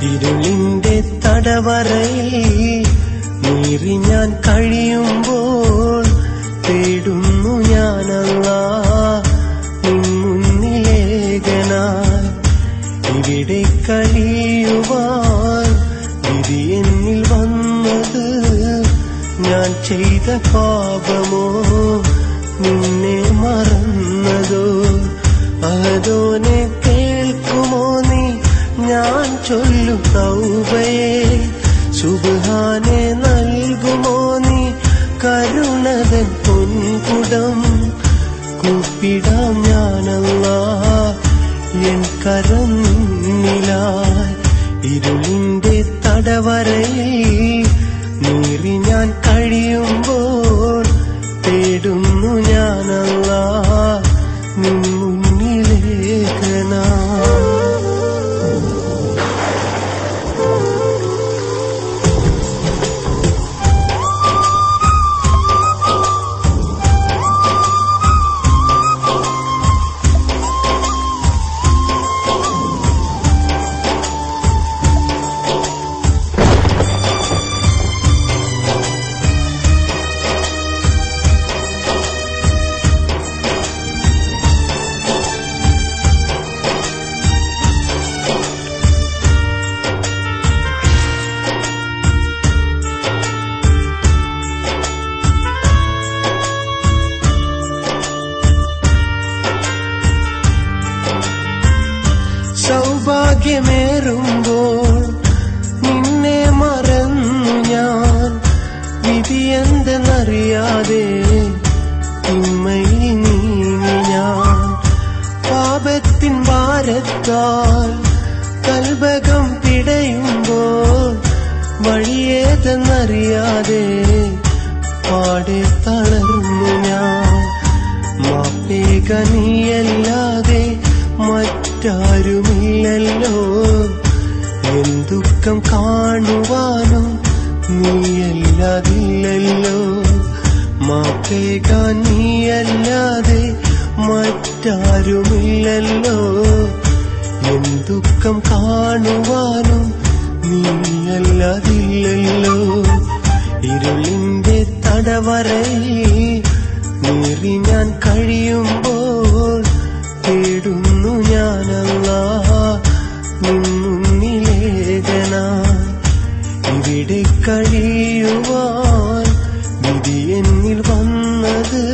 ഇരുളിന്റെ തടവറയിൽ നീറി ഞാൻ കഴിയുമ്പോൾ തേടുന്നു ഞാൻ അല്ലാഹ് നിൻ മുന്നിലേകനായി. ഇവിടെ കഴിയുവാൻ വിധി എന്നിൽ വന്നത് ഞാൻ ചെയ്ത പാപമോ നിന്നെ മറന്നതോ? അതോനെ കേൾക്കുമോ നീ ഞാൻ ചൊല്ലും തൗബയെ? സുബ്ഹാനെ നൽകുമോ നീ കരുണതൻ പൊൻകുടം? കൂപ്പിടാം ഞാനല്ലാഹ് എൻ കരം നിന്നിലായി. ഇരുളിന്റെ തടവറയിൽ നീറി ഞാൻ കഴിയുമ്പോൾ തേടുന്നു ഞാനല്ലാഹ് നിൻ മുന്നിലേകനായി. സൗഭാഗ്യമേറുമ്പോൾ നിന്നെ മറന്നു ഞാൻ, വിധിയെന്തെന്നറിയാതെ തിന്മയിൽ നീങ്ങി ഞാൻ. പാപത്തിൻ ഭാരത്താൽ കൽബകം പിടയുമ്പോൾ വഴിയേതെന്നറിയാതെ പാടെ തളർന്നു ഞാൻ. മാപ്പേക നീയല്ലാതെ മറ്റാരുമില്ലല്ലോ, എൻ ദുഃഖം കാണുവാനും നീയല്ലാതില്ലല്ലോ. മാപ്പേകാൻ നീയല്ലാതെ മറ്റാരുമില്ലല്ലോ, എൻ ദുഃഖം കാണുവാനും നീയല്ലാതില്ലല്ലോ. ഇരുളിന്റെ തടവറയിൽ നീറി ഞാൻ കഴിയുമ്പോൾ തേടുന്നു ഞാനല്ലാഹ് നിൻ മുന്നിലേകനായി. ഇവിടെ കഴിയുവാൻ വിധി എന്നിൽ വന്നത്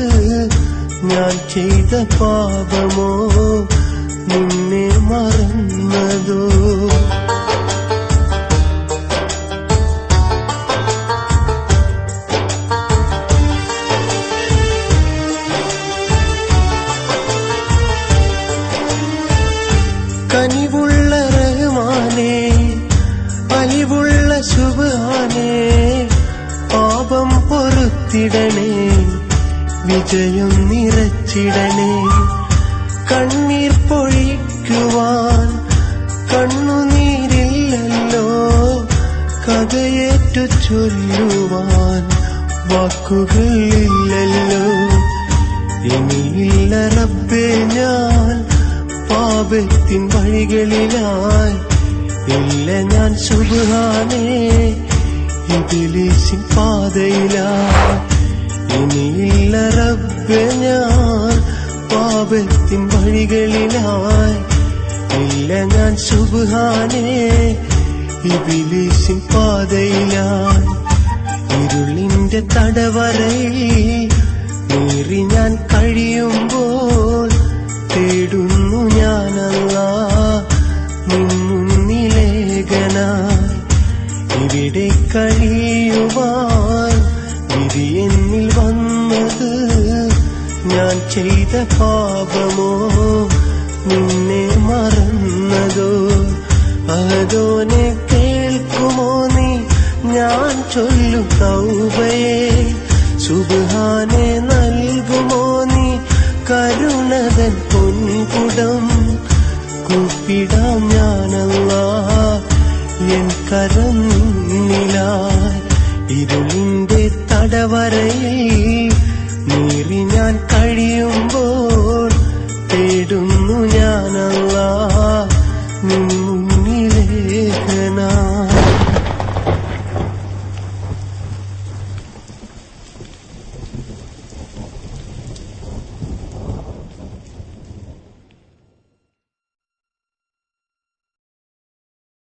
ഞാൻ ചെയ്ത പാപമോ നിന്നെ മറന്നതോ? കനിവുള്ള റഹ്മാനേ, അലിവുള്ള സുബ്ഹാനേ, പാപം പൊറുത്തിടണേ, വിജയം നിറച്ചിടണേ. കണ്ണീർ പൊഴിക്കുവാൻ കണ്ണുനീരില്ലല്ലോ, കഥയേറ്റു ചൊല്ലുവാൻ വാക്കുകളില്ലല്ലോ. ഇനിയില്ല റബ്ബേ ഞാൻ പാപത്തിൻ വഴികളിലായി, ഇല്ല ഞാൻ സുബ്ഹാനേ ഇബ്ലീസിൻ പാതയിലായി. ഇനിയില്ല റബ്ബേ ഞാൻ പാപത്തിൻ വഴികളിലായി, ഇല്ല ഞാൻ സുബ്ഹാനേ ഇബ്ലീസിൻ പാതയിലായി. ഇരുളിന്റെ തടവറയിൽ നീറി ഞാൻ കഴിയുമ്പോൾ തേടുന്നു ഞാനല്ലാഹ് നിൻ മുന്നിലേകനായി. ഇവിടെ കഴിയുവാൻ വിധി എന്നിൽ വന്നത് ഞാൻ ചെയ്ത പാപമോ നിന്നെ മറന്നതോ? അതോനെ കേൾക്കുമോ നീ ഞാൻ ചൊല്ലും തൗബയെ? സുബ്ഹാനെ നൽകുമോ നീ കരുണതൻ പൊൻകുടം? കൂപ്പിടാം ഞാനല്ലാഹ് എൻ കരം